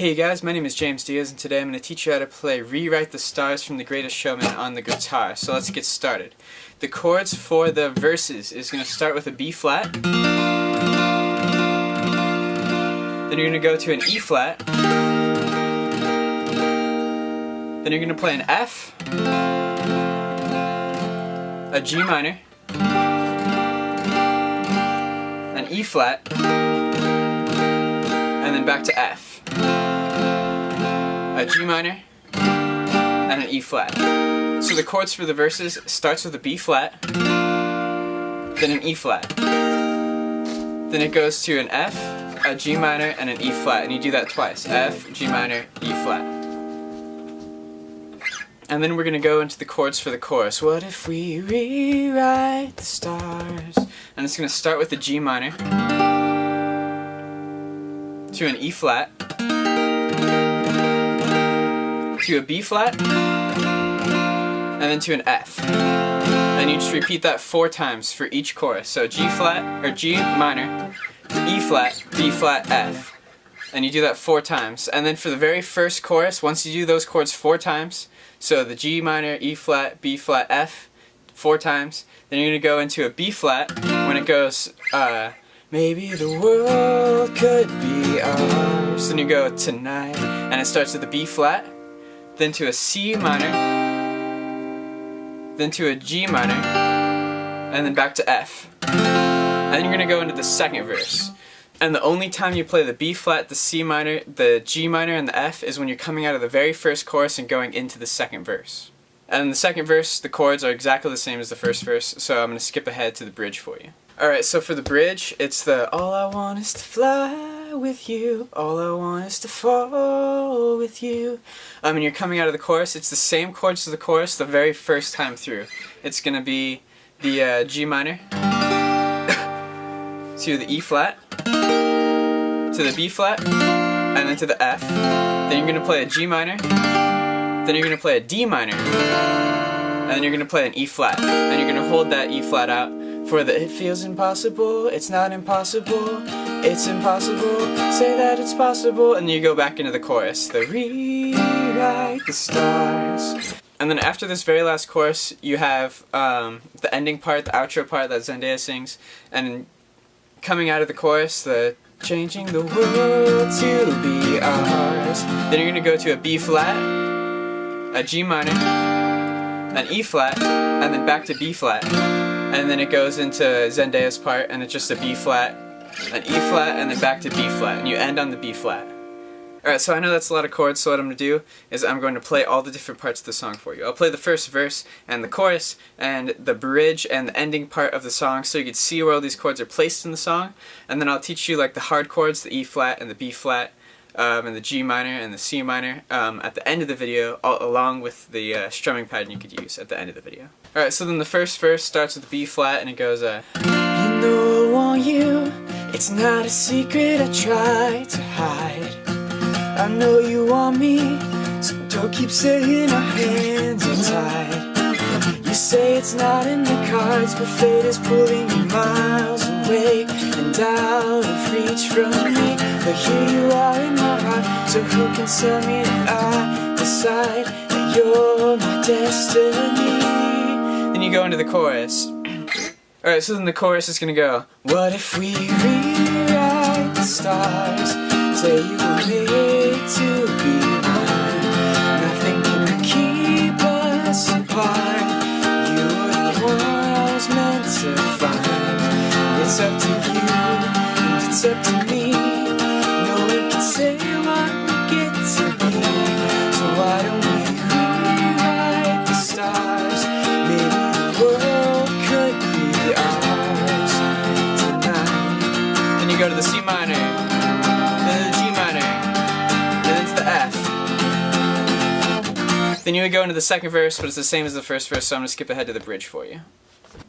Hey you guys, my name is James Diaz and today I'm going to teach you how to play Rewrite the Stars from The Greatest Showman on the guitar. So let's get started. The chords for the verses is going to start with a B flat, then you're going to go to an E flat, then you're going to play an F, a G minor, an E flat, and then back to F, a G minor, and an E flat. So the chords for the verses starts with a B flat, then an E flat. Then it goes to an F, a G minor, and an E flat. And you do that twice. F, G minor, E flat. And then we're going to go into the chords for the chorus. What if we rewrite the stars? And it's going to start with a G minor, to an E flat, to a B flat, and then to an F. And you just repeat that 4 times for each chorus. So G flat, or G minor, E flat, B flat, F. And you do that 4 times. And then for the very first chorus, once you do those chords 4 times, so the G minor, E flat, B flat, F, 4 times, then you're going to go into a B flat when it goes, maybe the world could be ours. Then you go tonight, and it starts with a B flat, then to a C minor, then to a G minor, and then back to F. And then you're going to go into the second verse. And the only time you play the B flat, the C minor, the G minor, and the F is when you're coming out of the very first chorus and going into the second verse. And in the second verse, the chords are exactly the same as the first verse, so I'm going to skip ahead to the bridge for you. Alright, so for the bridge, it's the all I want is to fly with you, all I want is to fall with you. And you're coming out of the chorus, it's the same chords as the chorus the very first time through. It's going to be the G minor, to the E flat, to the B flat, and then to the F. Then you're going to play a G minor, then you're going to play a D minor, and then you're going to play an E flat. And you're going to hold that E flat out for the it feels impossible, it's not impossible, it's impossible, say that it's possible, and you go back into the chorus, the rewrite the stars. And then after this very last chorus, you have the ending part, the outro part that Zendaya sings, and coming out of the chorus, the changing the world to be ours. Then you're going to go to a B flat, a G minor, an E flat, and then back to B flat. And then it goes into Zendaya's part, and it's just a B flat, an E flat, and then back to B flat, and you end on the B flat. Alright, so I know that's a lot of chords, so what I'm going to do is I'm going to play all the different parts of the song for you. I'll play the first verse, and the chorus, and the bridge, and the ending part of the song, so you can see where all these chords are placed in the song, and then I'll teach you like the hard chords, the E flat, and the B flat, and the G minor, and the C minor, at the end of the video, along with the strumming pattern you could use at the end of the video. Alright, so then the first verse starts with the B flat, and it goes, You know I want you, it's not a secret I try to hide. I know you want me, so don't keep saying our hands are tied. You say it's not in the cards, but fate is pulling you miles away and out of reach from me. But here you are in my heart, so who can tell me that I decide that you're my destiny? Then you go into the chorus. Alright, so then the chorus is gonna go, what if we rewrite the stars? Say you were made to be mine. Nothing can keep us apart. You were the one I was meant to find. It's up to you, and it's up to me. No one can say what we get to be. So why don't we rewrite the stars? Maybe the world could be ours tonight. Then you go to the C minor, then the G minor, and then to the F. Then you would go into the second verse, but it's the same as the first verse, so I'm going to skip ahead to the bridge for you.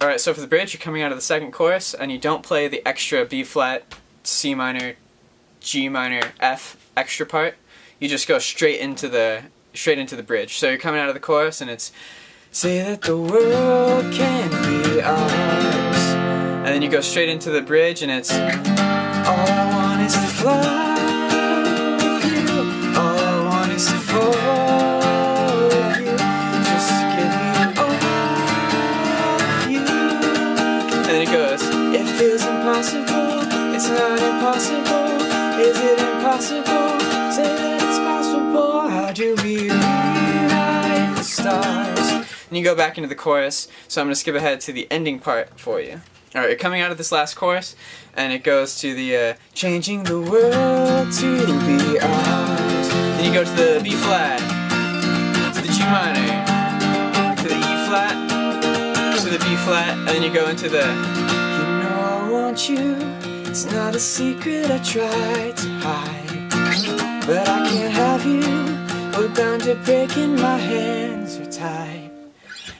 Alright, so for the bridge, you're coming out of the second chorus, and you don't play the extra B flat, C minor, G minor, F extra part. You just go straight into the bridge. So you're coming out of the chorus, and it's say that the world can be ours. And then you go straight into the bridge, and it's all I want is to fly with you. and you go back into the chorus. So I'm going to skip ahead to the ending part for you. Alright, you're coming out of this last chorus, and it goes to the changing the world to be ours. Then you go to the B flat, to the G minor, to the E flat, to the B flat, and then you go into the you know I want you, it's not a secret I try to hide, but I can't have you, we're bound to breaking my hands are tied.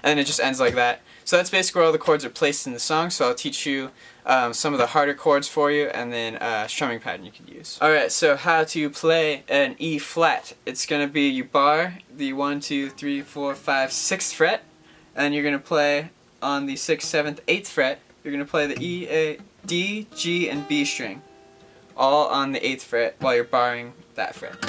And then it just ends like that. So that's basically where all the chords are placed in the song, so I'll teach you some of the harder chords for you, and then a strumming pattern you can use. Alright, so how to play an E flat. It's going to be you bar the 1, 2, 3, 4, 5, 6th fret, and you're going to play on the 6th, 7th, 8th fret. You're going to play the E, A, D, G, and B string, all on the 8th fret while you're barring that fret.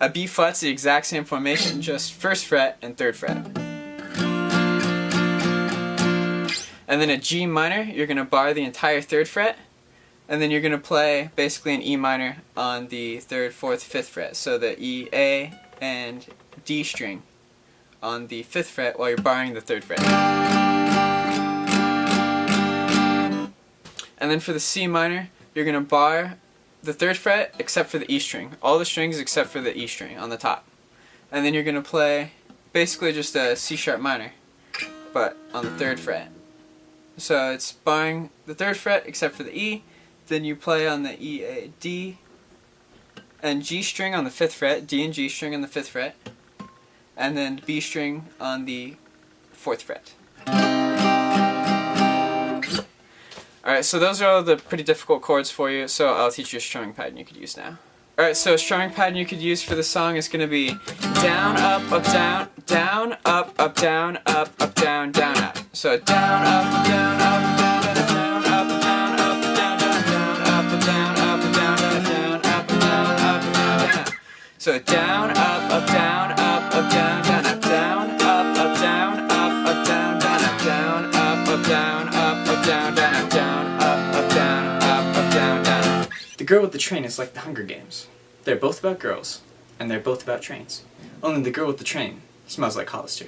A B flat's the exact same formation, just 1st fret and 3rd fret. And then a G minor, you're going to bar the entire 3rd fret, and then you're going to play basically an E minor on the 3rd, 4th, 5th fret. So the E, A, and D string on the 5th fret while you're barring the 3rd fret. And then for the C minor, you're going to bar the 3rd fret except for the E string. All the strings except for the E string on the top. And then you're going to play basically just a C sharp minor, but on the 3rd fret. So it's barring the 3rd fret except for the E, then you play on the E, A, D, and G string on the 5th fret, D and G string on the 5th fret, and then B string on the 4th fret. Alright, so those are all the pretty difficult chords for you, so I'll teach you a strumming pattern you could use now. Alright, so a strumming pattern you could use for the song is going to be down, up, down, down, up, down, up, down, down, up. So down, up, down, up, down, down, up, down, up, down, down, up, down, up, down, down, up, down, up, down. So down, up, down, up, down, down, up, down, up, down, up, down, down, up, down, up, down, up, down, down, up, down, up, down, up, down, down. The Girl with the Train is like the Hunger Games. They're both about girls, and they're both about trains. Only the girl with the train smells like Hollister.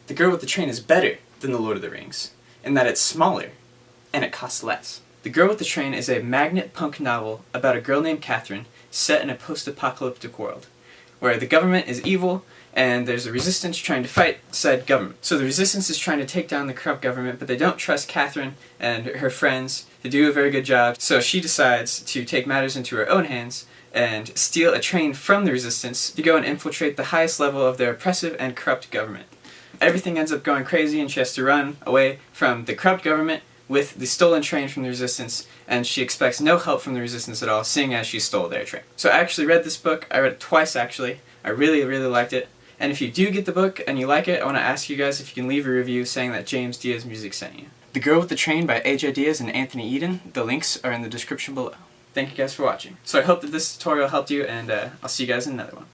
The Girl with the Train is better than The Lord of the Rings, in that it's smaller, and it costs less. The Girl with the Train is a magnet punk novel about a girl named Catherine set in a post-apocalyptic world, where the government is evil, and there's a resistance trying to fight said government. So the resistance is trying to take down the corrupt government, but they don't trust Catherine and her friends to do a very good job, so she decides to take matters into her own hands and steal a train from the resistance to go and infiltrate the highest level of their oppressive and corrupt government. Everything ends up going crazy, and she has to run away from the corrupt government with the stolen train from the resistance, and she expects no help from the resistance at all, seeing as she stole their train. So I actually read this book. I read it twice actually. I really, really liked it. And if you do get the book and you like it, I want to ask you guys if you can leave a review saying that James Diaz Music sent you. The Girl with the Train by AJ Diaz and Anthony Eden. The links are in the description below. Thank you guys for watching. So I hope that this tutorial helped you, and I'll see you guys in another one.